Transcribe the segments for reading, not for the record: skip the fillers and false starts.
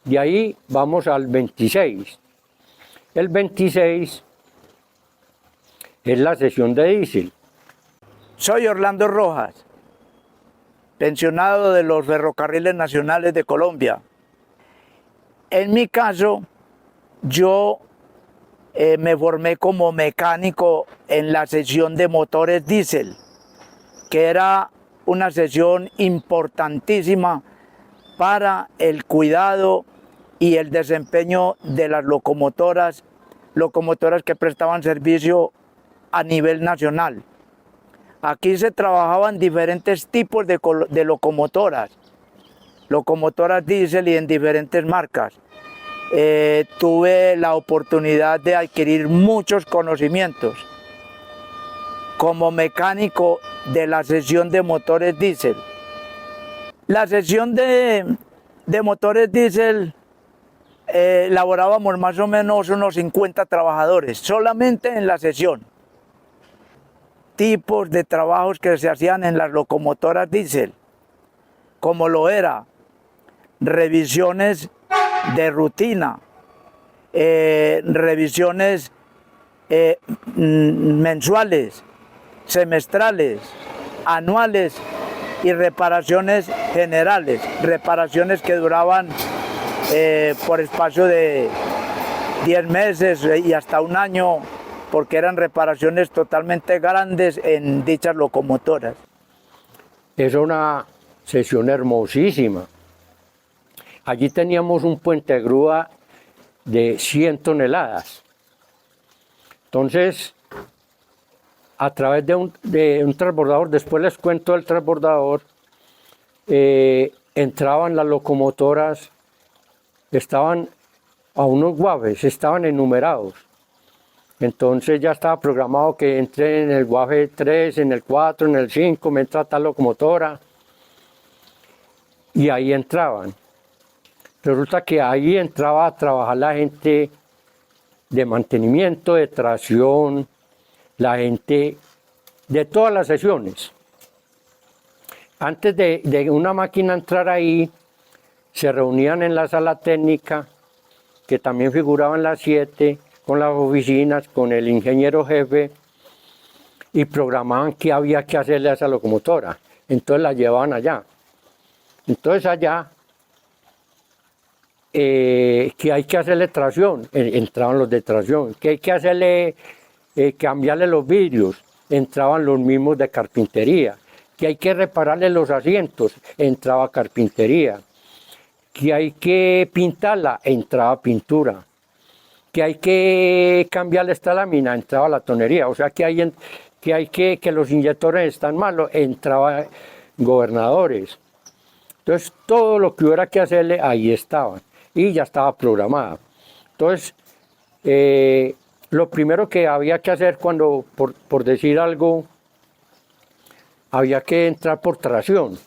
De ahí vamos al 26. El 26 es la sesión de diésel. Soy Orlando Rojas, pensionado de los Ferrocarriles Nacionales de Colombia. En mi caso, yo me formé como mecánico en la sesión de motores diésel, que era una sesión importantísima para el cuidado y el desempeño de las locomotoras que prestaban servicio a nivel nacional. Aquí se trabajaban diferentes tipos de locomotoras diésel y en diferentes marcas. Tuve la oportunidad de adquirir muchos conocimientos como mecánico de la sesión de motores diésel. La sesión de motores diésel laborábamos más o menos unos 50 trabajadores, solamente en la sesión. Tipos de trabajos que se hacían en las locomotoras diésel, como lo era revisiones de rutina, revisiones mensuales, semestrales, anuales y reparaciones generales, reparaciones que duraban por espacio de 10 meses y hasta un año, porque eran reparaciones totalmente grandes en dichas locomotoras. Es una sesión hermosísima. Allí teníamos un puente de grúa de 100 toneladas. Entonces, a través de un transbordador, después les cuento el transbordador, entraban las locomotoras, estaban a unos guaves, estaban enumerados. Entonces ya estaba programado que entré en el guaje 3, en el 4, en el 5, me entra tal locomotora. Y ahí entraban. Resulta que ahí entraba a trabajar la gente de mantenimiento, de tracción, la gente de todas las sesiones. Antes de una máquina entrar ahí, se reunían en la sala técnica, que también figuraba en las 7, con las oficinas, con el ingeniero jefe, y programaban qué había que hacerle a esa locomotora. Entonces la llevaban allá. Entonces allá, que hay que hacerle tracción, entraban los de tracción, que hay que hacerle, cambiarle los vidrios, entraban los mismos de carpintería, que hay que repararle los asientos, entraba carpintería, que hay que pintarla, entraba pintura, que hay que cambiarle esta lámina, entraba la tonería, o sea que que los inyectores están malos, entraba gobernadores. Entonces todo lo que hubiera que hacerle, ahí estaban, y ya estaba programada. Entonces, lo primero que había que hacer cuando, por decir algo, había que entrar por tracción.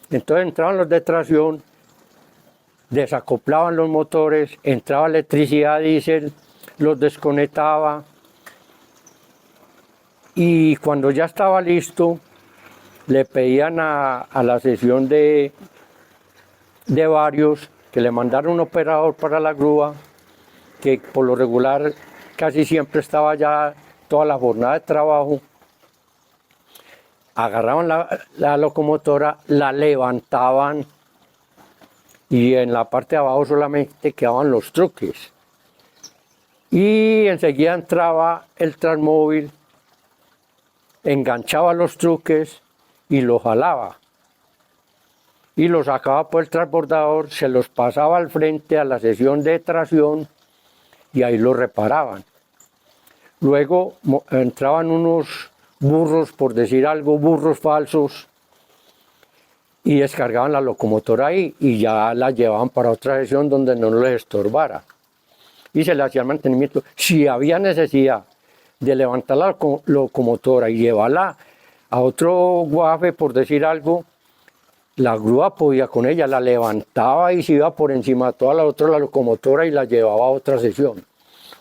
Entonces entraban los de tracción, desacoplaban los motores, entraba electricidad diésel, los desconectaba, y cuando ya estaba listo, le pedían a la sesión de varios que le mandaran un operador para la grúa, que por lo regular casi siempre estaba ya toda la jornada de trabajo. Agarraban la locomotora, la levantaban, y en la parte de abajo solamente quedaban los truques. Y enseguida entraba el transmóvil, enganchaba los truques y los jalaba. Y los sacaba por el transbordador, se los pasaba al frente a la sesión de tracción y ahí los reparaban. Luego entraban unos burros, por decir algo, burros falsos, y descargaban la locomotora ahí y ya la llevaban para otra sesión donde no les estorbara. Y se le hacía el mantenimiento. Si había necesidad de levantar la locomotora y llevarla a otro guafe, por decir algo, la grúa podía con ella, la levantaba y se iba por encima de toda la locomotora y la llevaba a otra sesión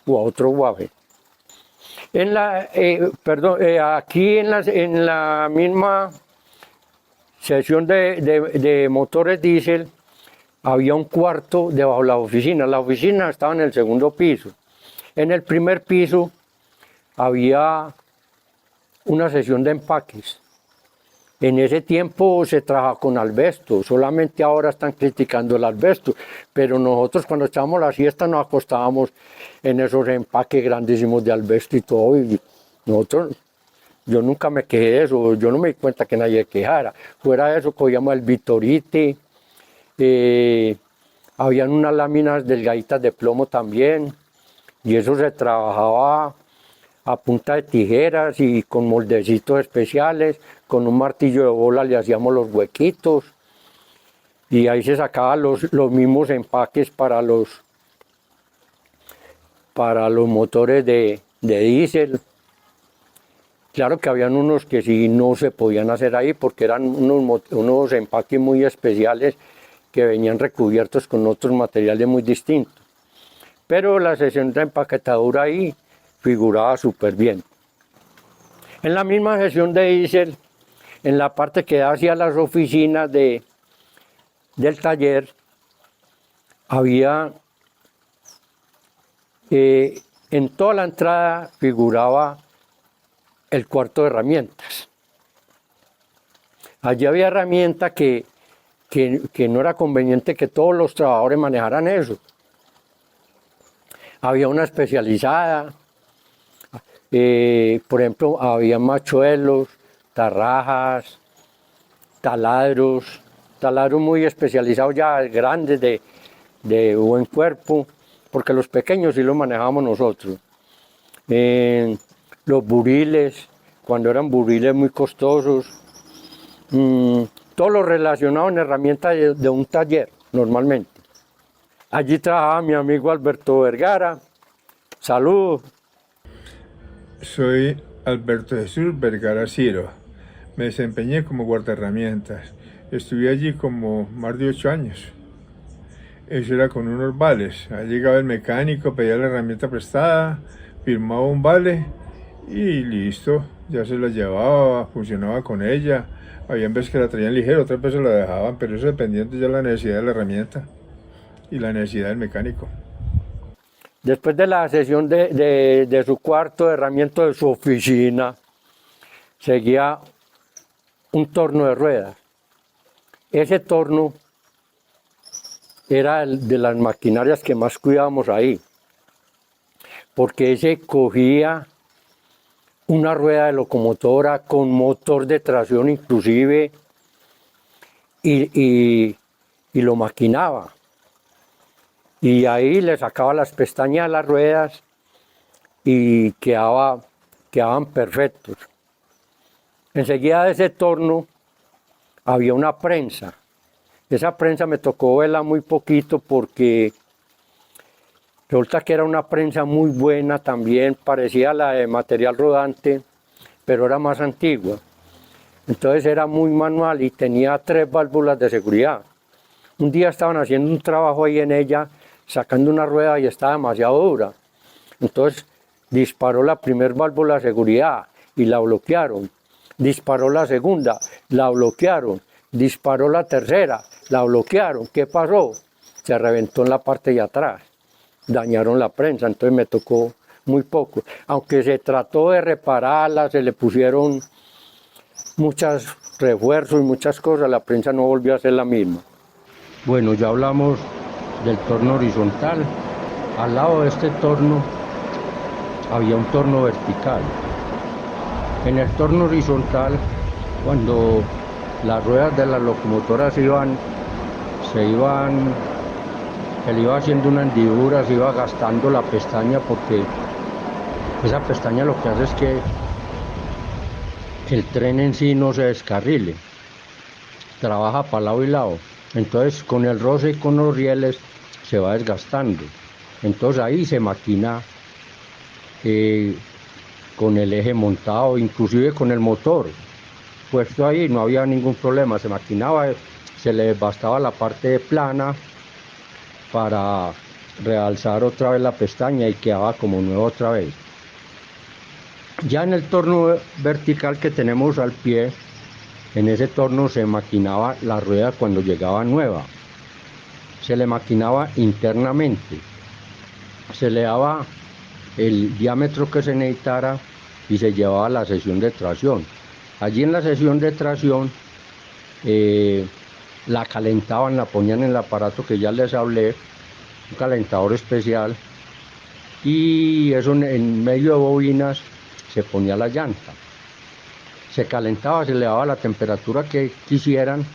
o a otro guafe. Aquí en la misma sesión de motores diésel había un cuarto debajo de la oficina. La oficina estaba en el segundo piso. En el primer piso había una sesión de empaques. En ese tiempo se trabajaba con asbesto, solamente ahora están criticando el asbesto, pero nosotros cuando echábamos la siesta nos acostábamos en esos empaques grandísimos de asbesto y todo, y nosotros, yo nunca me quejé de eso, yo no me di cuenta que nadie quejara. Fuera de eso cogíamos el Vitorite, habían unas láminas delgaditas de plomo también, y eso se trabajaba a punta de tijeras y con moldecitos especiales, con un martillo de bola le hacíamos los huequitos y ahí se sacaban los mismos empaques para los motores de diésel. Claro que habían unos que sí no se podían hacer ahí porque eran unos empaques muy especiales que venían recubiertos con otros materiales muy distintos. Pero la sesión de empaquetadura ahí figuraba súper bien. En la misma sesión de diésel, en la parte que da hacia las oficinas del taller, había, en toda la entrada figuraba el cuarto de herramientas. Allí había herramientas que no era conveniente que todos los trabajadores manejaran eso. Había una especializada, por ejemplo, había machuelos, tarrajas, taladros muy especializados ya, grandes, de buen cuerpo, porque los pequeños sí los manejábamos nosotros. Los buriles, cuando eran buriles muy costosos, todo lo relacionado en herramientas de un taller, normalmente. Allí trabajaba mi amigo Alberto Vergara. Saludos. Soy Alberto Jesús Vergara Ciro. Me desempeñé como guardaherramientas. Estuve allí como más de 8 años. Eso era con unos vales. Ahí llegaba el mecánico, pedía la herramienta prestada, firmaba un vale y listo. Ya se la llevaba, funcionaba con ella. Había veces que la traían ligera, otras veces la dejaban, pero eso dependiendo ya de la necesidad de la herramienta y la necesidad del mecánico. Después de la sesión de su cuarto de herramientas de su oficina, seguía un torno de ruedas. Ese torno era el de las maquinarias que más cuidábamos ahí, porque ese cogía una rueda de locomotora con motor de tracción inclusive y lo maquinaba. Y ahí le sacaba las pestañas a las ruedas y quedaban perfectos. Enseguida de ese torno había una prensa. Esa prensa me tocó verla muy poquito porque resulta que era una prensa muy buena también, parecía la de material rodante, pero era más antigua. Entonces era muy manual y tenía 3 válvulas de seguridad. Un día estaban haciendo un trabajo ahí en ella, sacando una rueda y estaba demasiado dura. Entonces disparó la primera válvula de seguridad y la bloquearon. Disparó la segunda, la bloquearon. Disparó la tercera, la bloquearon. ¿Qué pasó? Se reventó en la parte de atrás. Dañaron la prensa, entonces me tocó muy poco. Aunque se trató de repararla, se le pusieron muchos refuerzos y muchas cosas, la prensa no volvió a ser la misma. Bueno, ya hablamos del torno horizontal. Al lado de este torno había un torno vertical. En el torno horizontal, cuando las ruedas de las locomotoras se le iba haciendo una hendidura, se iba gastando la pestaña, porque esa pestaña lo que hace es que el tren en sí no se descarrile, trabaja para lado y lado. Entonces con el roce y con los rieles se va desgastando. Entonces ahí se maquina con el eje montado, inclusive con el motor puesto ahí, no había ningún problema, se maquinaba, se le bastaba la parte plana para realzar otra vez la pestaña y quedaba como nuevo otra vez. Ya en el torno vertical que tenemos al pie, en ese torno se maquinaba la rueda cuando llegaba nueva. se le maquinaba internamente, se le daba el diámetro que se necesitara y se llevaba a la sesión de tracción. Allí en la sesión de tracción la calentaban, la ponían en el aparato que ya les hablé, un calentador especial, y eso en medio de bobinas se ponía la llanta. Se calentaba, se le daba la temperatura que quisieran,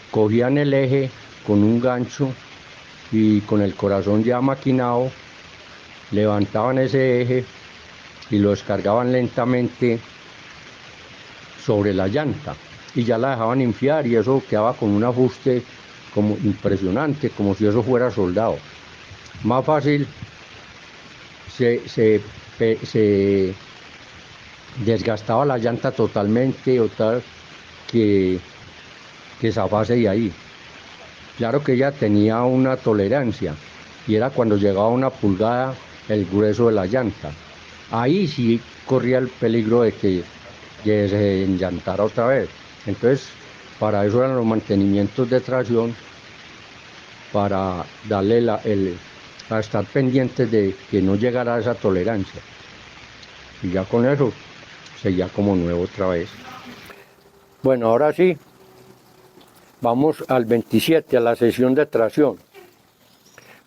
cogían el eje con un gancho y con el corazón ya maquinado, levantaban ese eje y lo descargaban lentamente sobre la llanta y ya la dejaban enfriar, y eso quedaba con un ajuste como impresionante, como si eso fuera soldado. Más fácil se desgastaba la llanta totalmente o tal que zafase de ahí. Claro que ella tenía una tolerancia y era cuando llegaba a 1 pulgada el grueso de la llanta. Ahí sí corría el peligro de que se enllantara otra vez. Entonces, para eso eran los mantenimientos de tracción, para darle a estar pendientes de que no llegara a esa tolerancia. Y ya con eso seguía como nuevo otra vez. Bueno, ahora sí, vamos al 27, a la sesión de tracción.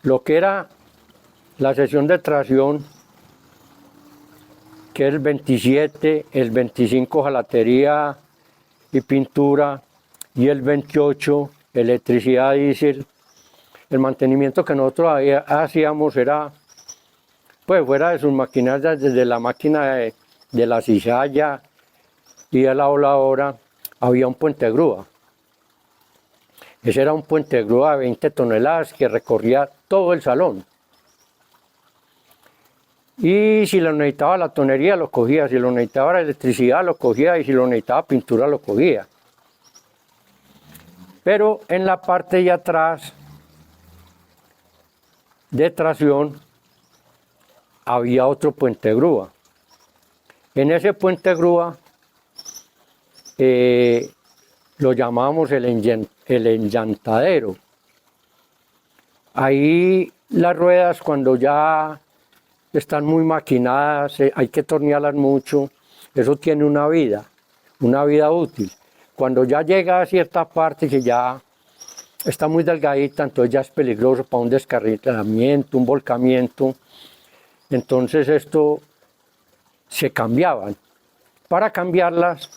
Lo que era la sesión de tracción, que es el 27, el 25 jalatería y pintura, y el 28 electricidad diésel. El mantenimiento que nosotros hacíamos era, pues fuera de sus maquinarias, desde la máquina de la cizalla y de la voladora, había un puente grúa. Ese era un puente grúa de 20 toneladas que recorría todo el salón. Y si lo necesitaba la tonería, lo cogía. Si lo necesitaba la electricidad, lo cogía. Y si lo necesitaba pintura, lo cogía. Pero en la parte de atrás de tracción había otro puente grúa. En ese puente grúa lo llamábamos el enllantadero. Ahí las ruedas, cuando ya están muy maquinadas, hay que tornearlas mucho, eso tiene una vida útil. Cuando ya llega a cierta parte que ya está muy delgadita, entonces ya es peligroso para un descarrilamiento, un volcamiento. Entonces esto se cambiaban. Para cambiarlas,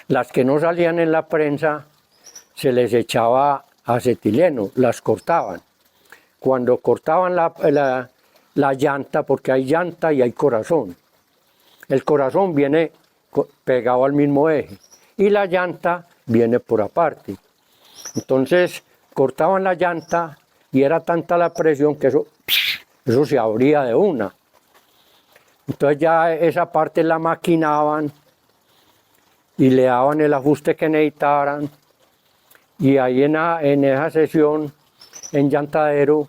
las que no salían en la prensa, se les echaba acetileno, las cortaban. Cuando cortaban la llanta, porque hay llanta y hay corazón. El corazón viene pegado al mismo eje y la llanta viene por aparte. Entonces cortaban la llanta y era tanta la presión que eso se abría de una. Entonces ya esa parte la maquinaban y le daban el ajuste que necesitaran, y ahí en esa sesión, en llantadero,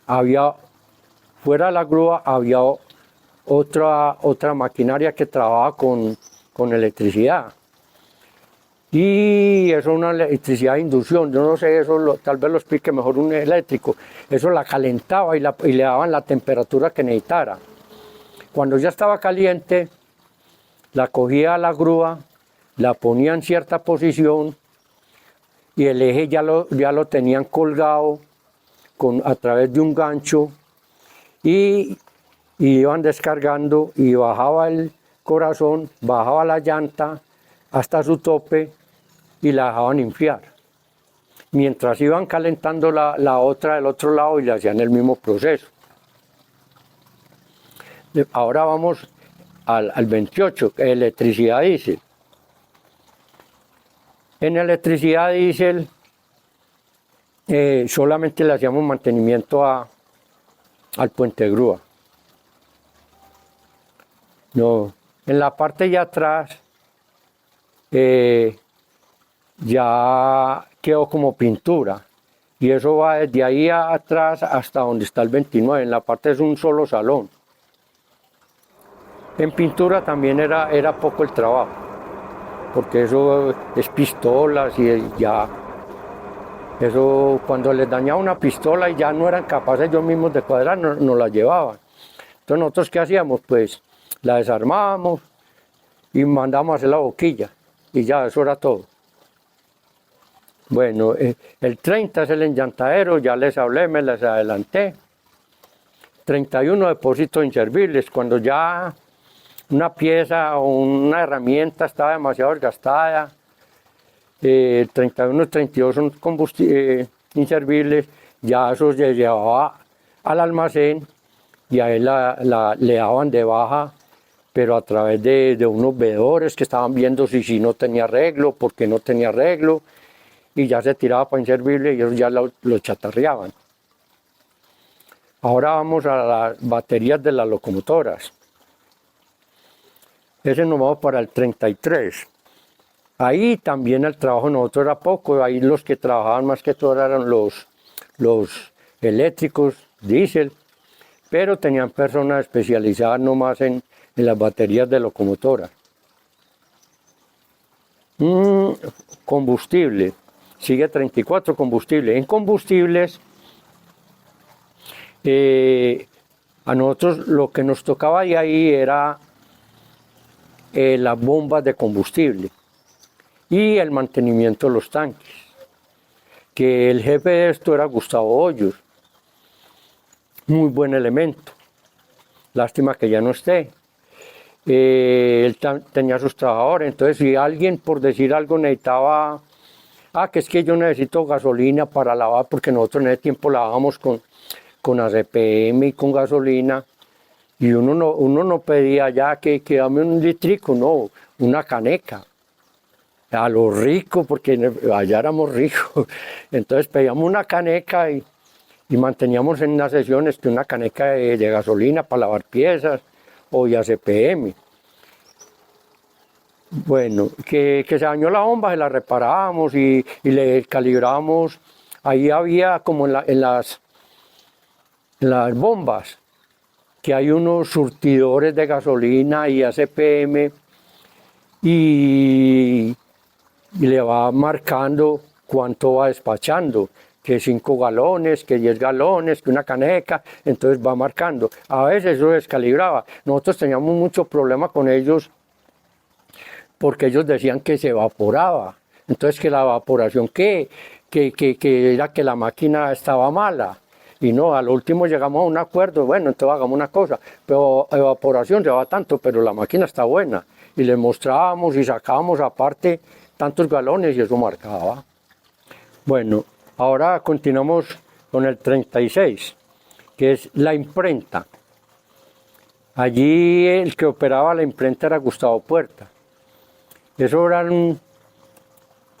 había, fuera de la grúa, había otra maquinaria que trabajaba con electricidad. Y eso es una electricidad de inducción, yo no sé, eso tal vez lo explique mejor un eléctrico. Eso la calentaba y le daban la temperatura que necesitara. Cuando ya estaba caliente, la cogía a la grúa, la ponía en cierta posición y el eje ya lo tenían colgado a través de un gancho, y iban descargando y bajaba el corazón, bajaba la llanta hasta su tope y la dejaban enfriar. Mientras iban calentando la otra del otro lado y le hacían el mismo proceso. Ahora vamos al 28, electricidad diésel. En electricidad diésel solamente le hacíamos mantenimiento al puente grúa. No, en la parte de atrás ya quedó como pintura, y eso va desde ahí atrás hasta donde está el 29, en la parte es un solo salón. En pintura también era poco el trabajo, porque eso es pistolas y ya Eso cuando les dañaba una pistola y ya no eran capaces ellos mismos de cuadrar, nos la llevaban. Entonces nosotros ¿qué hacíamos? Pues la desarmábamos y mandábamos a hacer la boquilla y ya, eso era todo. Bueno, el 30 es el enllantadero, ya les hablé, me les adelanté. 31 depósitos inservibles, cuando ya una pieza o una herramienta estaba demasiado desgastada. 31 y 32 son inservibles, ya eso se llevaba al almacén y a él le daban de baja, pero a través de unos veedores que estaban viendo si no tenía arreglo, por qué no tenía arreglo, y ya se tiraba para inservible y ellos ya lo chatarreaban. Ahora vamos a las baterías de las locomotoras. Ese nos vamos para el 33. Ahí también el trabajo de nosotros era poco, ahí los que trabajaban más que todo eran los eléctricos, diésel, pero tenían personas especializadas nomás en las baterías de locomotora. Combustible, sigue 34, combustible. En combustibles, a nosotros lo que nos tocaba de ahí era las bombas de combustible y el mantenimiento de los tanques, que el jefe de esto era Gustavo Hoyos, muy buen elemento, lástima que ya no esté. Él tenía sus trabajadores, entonces si alguien por decir algo necesitaba, que es que yo necesito gasolina para lavar, porque nosotros en ese tiempo lavábamos con ACPM y con gasolina, y uno no pedía ya que dame un litrico, no, una caneca. A los ricos, porque allá éramos ricos, entonces pedíamos una caneca y manteníamos en las sesiones que una caneca de gasolina para lavar piezas o de ACPM. Bueno, que se dañó la bomba, se la reparábamos y le calibrábamos. Ahí había como en las bombas, que hay unos surtidores de gasolina y ACPM y le va marcando cuánto va despachando, que 5 galones, que 10 galones, que una caneca, entonces va marcando. A veces eso descalibraba. Nosotros teníamos mucho problema con ellos porque ellos decían que se evaporaba. Entonces que la evaporación, que era que la máquina estaba mala. Y no, al último llegamos a un acuerdo, bueno, entonces hagamos una cosa, pero evaporación se va tanto, pero la máquina está buena. Y le mostrábamos y sacábamos aparte tantos galones y eso marcaba. Bueno, ahora continuamos con el 36, que es la imprenta. Allí el que operaba la imprenta era Gustavo Puerta. Eso eran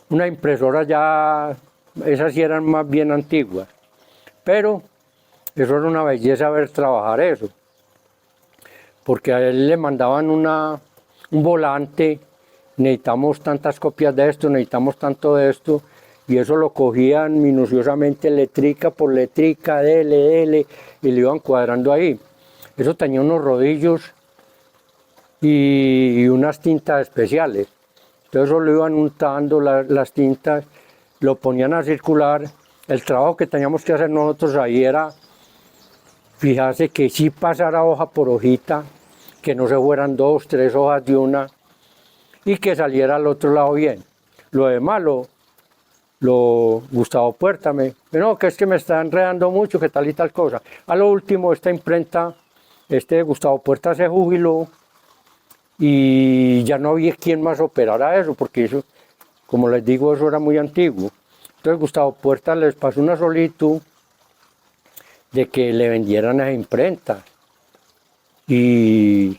una impresora ya, esas sí eran más bien antiguas, pero eso era una belleza ver trabajar eso, porque a él le mandaban un volante, necesitamos tantas copias de esto, necesitamos tanto de esto, y eso lo cogían minuciosamente letrica por letrica, dele, y le iban cuadrando ahí. Eso tenía unos rodillos y unas tintas especiales. Entonces eso lo iban untando las tintas, lo ponían a circular. El trabajo que teníamos que hacer nosotros ahí era fijarse que sí pasara hoja por hojita, que no se fueran 2, 3 hojas de una, y que saliera al otro lado bien. Lo demás Gustavo Puerta no, que es que me está enredando mucho, que tal y tal cosa. A lo último, esta imprenta, Gustavo Puerta se jubiló y ya no había quien más operara eso, porque eso, como les digo, eso era muy antiguo. Entonces Gustavo Puerta les pasó una solitud de que le vendieran esa imprenta y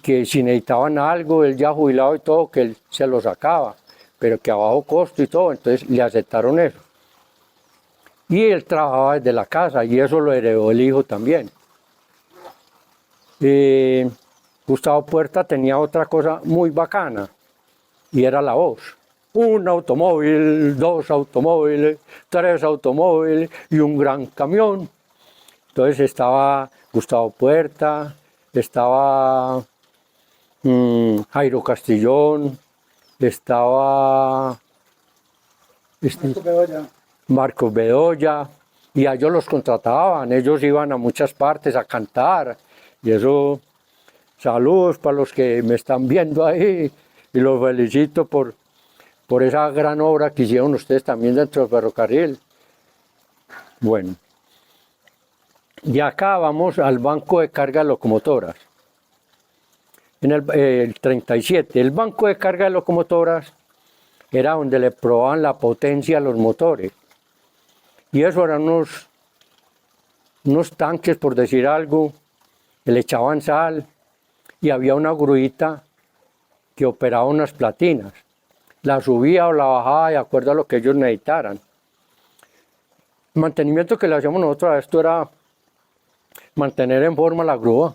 que si necesitaban algo, él ya jubilado y todo, que él se lo sacaba, pero que a bajo costo y todo, entonces le aceptaron eso. Y él trabajaba desde la casa y eso lo heredó el hijo también. Gustavo Puerta tenía otra cosa muy bacana y era la voz. Un automóvil, 2 automóviles, 3 automóviles y un gran camión. Entonces estaba Gustavo Puerta, estaba Jairo Castillón, estaba Marcos Bedoya, y a ellos los contrataban, ellos iban a muchas partes a cantar, y eso, saludos para los que me están viendo ahí, y los felicito por esa gran obra que hicieron ustedes también dentro del ferrocarril. Bueno, y acá vamos al banco de carga de locomotoras. En el 37, el banco de carga de locomotoras era donde le probaban la potencia a los motores. Y eso eran unos tanques, por decir algo, que le echaban sal y había una gruita que operaba unas platinas. La subía o la bajaba de acuerdo a lo que ellos necesitaran. El mantenimiento que le hacíamos nosotros a esto era mantener en forma la grúa,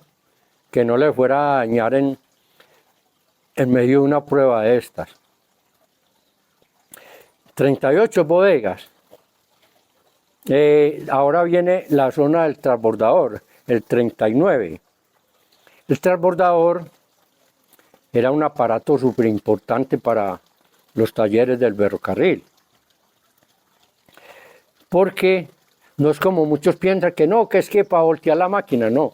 que no le fuera a dañar en medio de una prueba de estas. 38 bodegas. Ahora viene la zona del transbordador, el 39. El transbordador era un aparato súper importante para los talleres del ferrocarril. Porque no es como muchos piensan que no, que es que para voltear la máquina, no.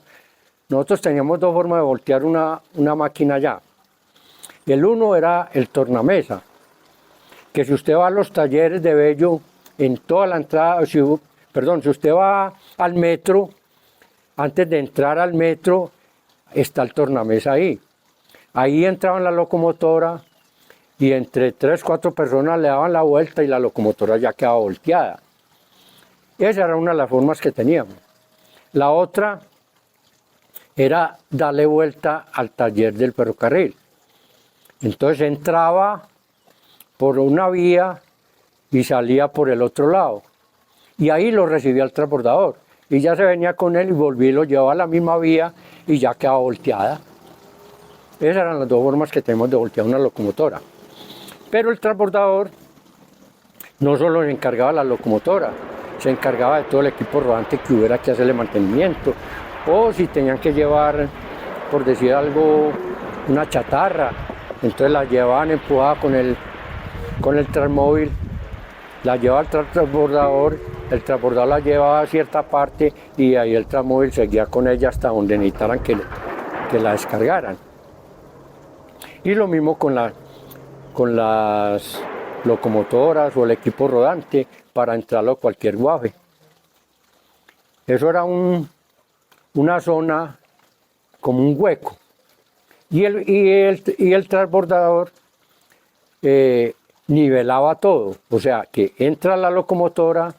Nosotros teníamos dos formas de voltear una máquina allá. El uno era el tornamesa, que si usted va a los talleres de Bello, en toda la entrada, si usted va al metro, antes de entrar al metro, está el tornamesa ahí. Ahí entraban la locomotora y entre 3 o 4 personas le daban la vuelta y la locomotora ya quedaba volteada. Esa era una de las formas que teníamos. La otra era darle vuelta al taller del ferrocarril. Entonces entraba por una vía y salía por el otro lado. Y ahí lo recibía el transbordador. Y ya se venía con él y volvía y lo llevaba a la misma vía y ya quedaba volteada. Esas eran las dos formas que tenemos de voltear una locomotora. Pero el transbordador no solo se encargaba de la locomotora, se encargaba de todo el equipo rodante que hubiera que hacerle mantenimiento. O si tenían que llevar, por decir algo, una chatarra, entonces la llevaban empujada con el transmóvil, la llevaba al transbordador, el transbordador la llevaba a cierta parte y ahí el transmóvil seguía con ella hasta donde necesitaran que la descargaran. Y lo mismo con las locomotoras o el equipo rodante para entrarlo a cualquier guaje. Eso era una zona como un hueco. Y el transbordador nivelaba todo. O sea, que entra la locomotora,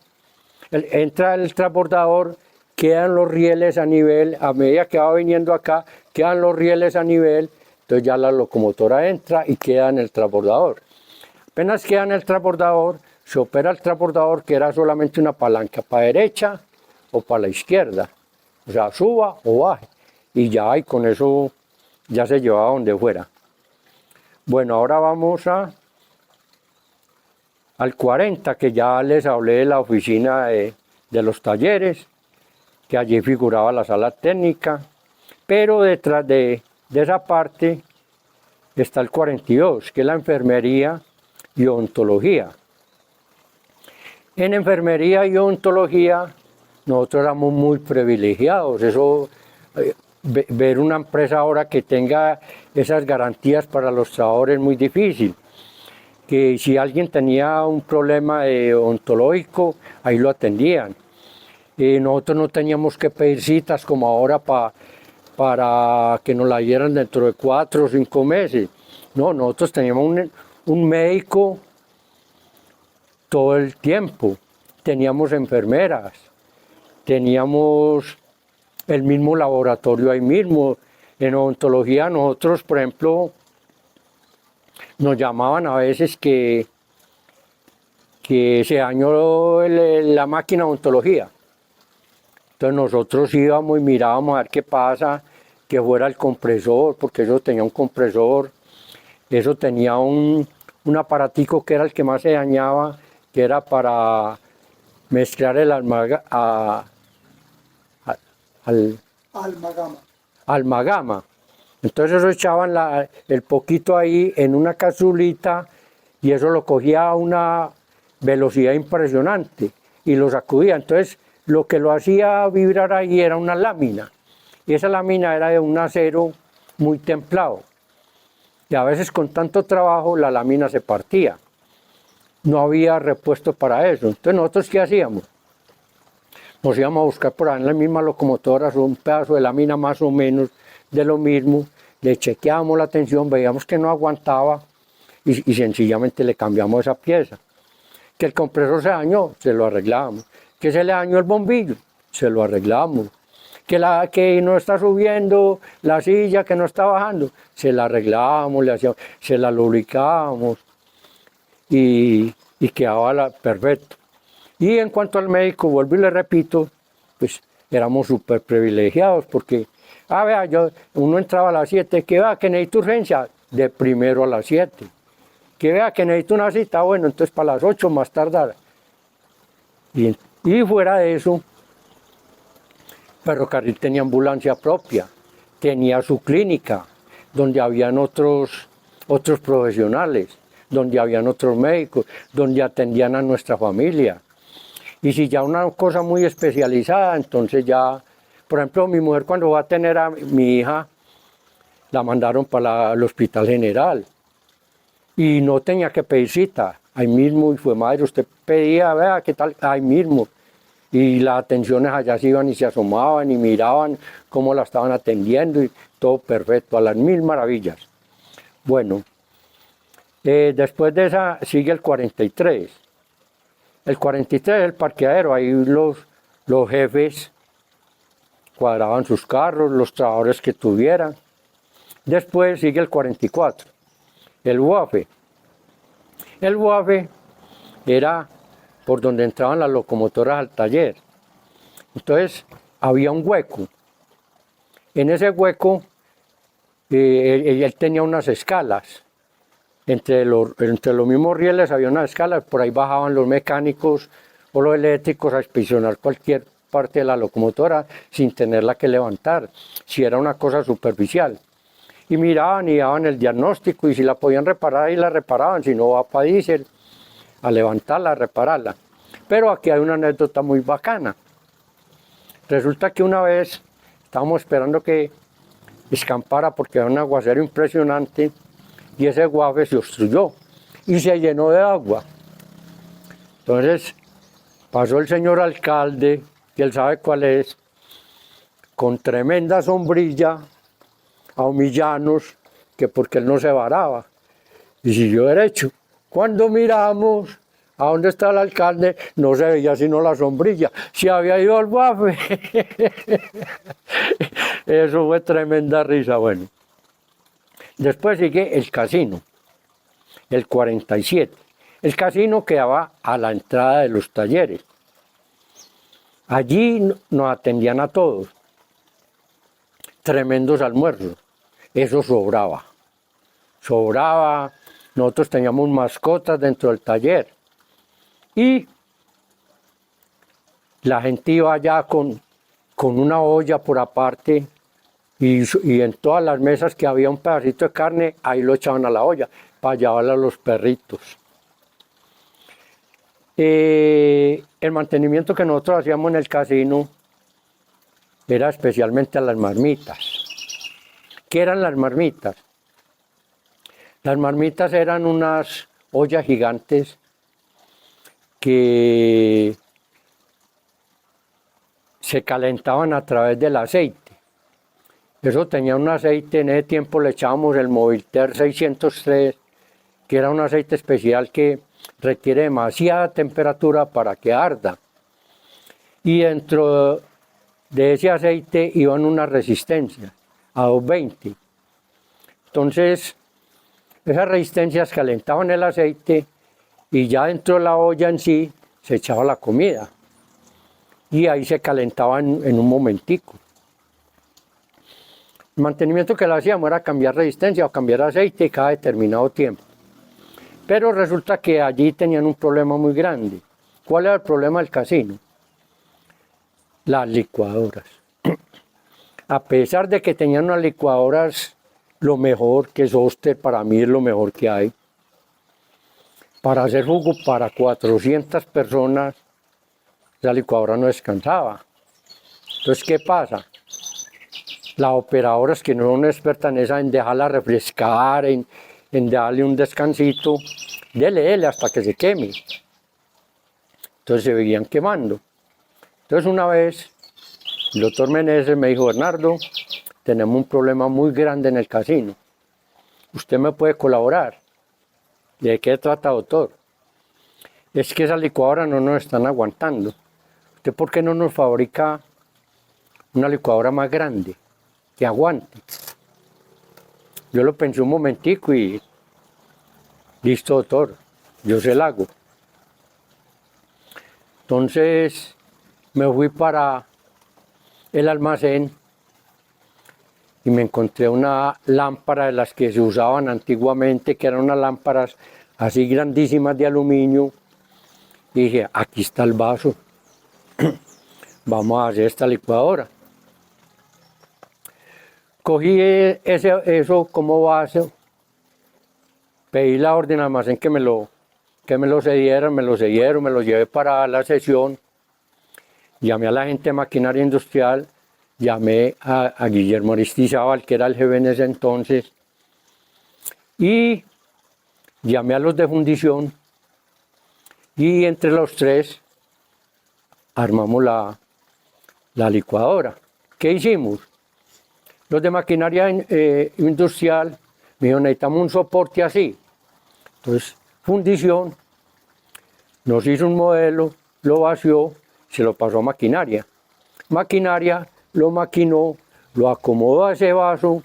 entra el transbordador, quedan los rieles a nivel, a medida que va viniendo acá, quedan los rieles a nivel, entonces ya la locomotora entra y queda en el transbordador. Apenas queda en el transbordador, se opera el transbordador, que era solamente una palanca para derecha o para la izquierda. O sea, suba o baje. Y ya, y con eso ya se llevaba donde fuera. Bueno, ahora vamos al 40, que ya les hablé de la oficina de los talleres, que allí figuraba la sala técnica, pero detrás de esa parte está el 42, que es la enfermería y odontología. En enfermería y odontología nosotros éramos muy privilegiados. Eso, ver una empresa ahora que tenga esas garantías para los trabajadores es muy difícil. Que si alguien tenía un problema odontológico, ahí lo atendían. Nosotros no teníamos que pedir citas como ahora para que nos la dieran dentro de 4 o 5 meses. No, nosotros teníamos un médico todo el tiempo. Teníamos enfermeras, teníamos el mismo laboratorio ahí mismo. En odontología nosotros, por ejemplo, nos llamaban a veces que se dañó la máquina de odontología. Entonces nosotros íbamos y mirábamos a ver qué pasa, que fuera el compresor, porque eso tenía un compresor, eso tenía un aparatico que era el que más se dañaba, que era para mezclar el almagama. Entonces eso echaban el poquito ahí en una capsulita y eso lo cogía una velocidad impresionante y lo sacudía. Entonces, lo que lo hacía vibrar ahí era una lámina. Y esa lámina era de un acero muy templado. Y a veces con tanto trabajo la lámina se partía. No había repuesto para eso. Entonces, ¿nosotros qué hacíamos? Nos íbamos a buscar por ahí en las mismas locomotoras un pedazo de lámina más o menos de lo mismo, le chequeábamos la tensión, veíamos que no aguantaba y sencillamente le cambiamos esa pieza. Que el compresor se dañó, se lo arreglábamos. Que se le dañó el bombillo, se lo arreglamos. Que no está subiendo la silla, que no está bajando, se la arreglábamos, se la lubricábamos y quedaba perfecto. Y en cuanto al médico, vuelvo y le repito, pues éramos súper privilegiados porque, vea, uno entraba a las 7, que vea que necesito urgencia, de primero a las 7. Que vea que necesito una cita, bueno, entonces para las 8 más tardar. Y fuera de eso, Ferrocarril tenía ambulancia propia, tenía su clínica, donde habían otros profesionales, donde habían otros médicos, donde atendían a nuestra familia. Y si ya una cosa muy especializada, entonces ya, por ejemplo, mi mujer cuando va a tener a mi hija, la mandaron para el Hospital General. Y no tenía que pedir cita, ahí mismo, y fue madre, usted pedía, vea, ¿qué tal? Ahí mismo. Y las atenciones allá se iban y se asomaban y miraban cómo la estaban atendiendo y todo perfecto, a las mil maravillas. Bueno, después de esa sigue el 43. El 43 es el parqueadero, ahí los jefes cuadraban sus carros, los trabajadores que tuvieran. Después sigue el 44, el UAFE. El UAFE era por donde entraban las locomotoras al taller. Entonces había un hueco. En ese hueco él tenía unas escalas. Entre los mismos rieles había unas escalas, por ahí bajaban los mecánicos o los eléctricos a inspeccionar cualquier parte de la locomotora sin tenerla que levantar, si era una cosa superficial. Y miraban y daban el diagnóstico y si la podían reparar ahí la reparaban, si no va para diésel a levantarla, a repararla. Pero aquí hay una anécdota muy bacana. Resulta que una vez estábamos esperando que escampara porque era un aguacero impresionante y ese guafe se obstruyó y se llenó de agua. Entonces pasó el señor alcalde, que él sabe cuál es, con tremenda sombrilla a humillarnos, que porque él no se varaba. Y siguió derecho. Cuando miramos a dónde está el alcalde, no se veía sino la sombrilla. Se había ido al guafe. Eso fue tremenda risa. Bueno. Después sigue el casino, el 47. El casino quedaba a la entrada de los talleres. Allí nos atendían a todos. Tremendos almuerzos. Eso sobraba. Sobraba. Nosotros teníamos mascotas dentro del taller. Y la gente iba allá con una olla por aparte. Y en todas las mesas que había un pedacito de carne, ahí lo echaban a la olla para llevarla a los perritos. El mantenimiento que nosotros hacíamos en el casino era especialmente a las marmitas. ¿Qué eran las marmitas? Las marmitas eran unas ollas gigantes que se calentaban a través del aceite. Eso tenía un aceite, en ese tiempo le echábamos el Movilter 603, que era un aceite especial que requiere demasiada temperatura para que arda. Y dentro de ese aceite iban unas resistencias a 220. Entonces, esas resistencias calentaban el aceite y ya dentro de la olla en sí se echaba la comida. Y ahí se calentaba en un momentico. El mantenimiento que le hacíamos era cambiar resistencia o cambiar aceite cada determinado tiempo. Pero resulta que allí tenían un problema muy grande. ¿Cuál era el problema del casino? Las licuadoras. A pesar de que tenían unas licuadoras lo mejor, que es Oster, para mí es lo mejor que hay. para hacer jugo para 400 personas, la licuadora no descansaba. Entonces, ¿qué pasa? Las operadoras que no son expertas en esa, en dejarla refrescar, en darle un descansito, dele hasta que se queme. Entonces se veían quemando. Entonces una vez, el doctor Meneses me dijo, Bernardo, tenemos un problema muy grande en el casino. ¿Usted me puede colaborar? ¿De qué trata, doctor? Es que esas licuadoras no nos están aguantando. ¿Usted por qué no nos fabrica una licuadora más grande, que aguante? Yo lo pensé un momentico y listo, doctor, yo se la hago. Entonces me fui para el almacén y me encontré una lámpara de las que se usaban antiguamente, que eran unas lámparas así grandísimas de aluminio. Y dije, aquí está el vaso, vamos a hacer esta licuadora. Cogí eso como base, pedí la orden al almacén que me lo cedieran, me lo llevé para la sesión, llamé a la gente de maquinaria industrial, llamé a Guillermo Aristizábal, que era el jefe en ese entonces, y llamé a los de fundición, y entre los tres armamos la licuadora. ¿Qué hicimos? Los de maquinaria industrial me dijeron, necesitamos un soporte así. Entonces, fundición nos hizo un modelo, lo vació, se lo pasó a maquinaria. Maquinaria lo maquinó, lo acomodó a ese vaso,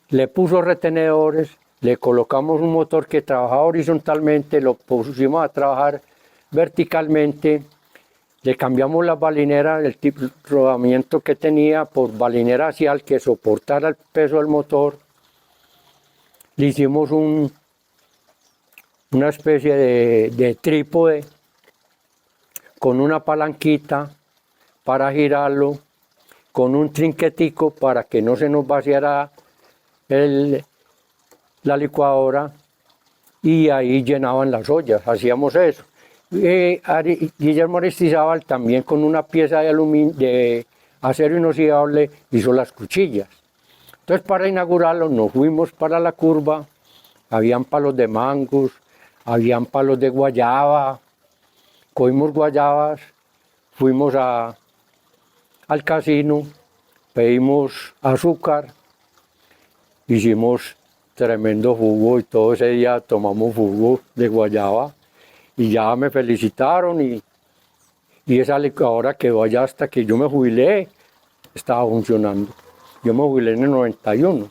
le puso retenedores, le colocamos un motor que trabajaba horizontalmente, lo pusimos a trabajar verticalmente, le cambiamos las balineras, el tipo de rodamiento que tenía por balinera axial que soportara el peso del motor. Le hicimos una especie de trípode con una palanquita para girarlo, con un trinquetico para que no se nos vaciara la licuadora, y ahí llenaban las ollas, hacíamos eso. Guillermo Aristizábal también con una pieza de aluminio, de acero inoxidable, hizo las cuchillas. Entonces, para inaugurarlo nos fuimos para la curva, habían palos de mangos, habían palos de guayaba, cogimos guayabas, fuimos al casino, pedimos azúcar, hicimos tremendo jugo y todo ese día tomamos jugo de guayaba y ya me felicitaron y esa licuadora quedó allá hasta que yo me jubilé, estaba funcionando. Yo me jubilé en el 91.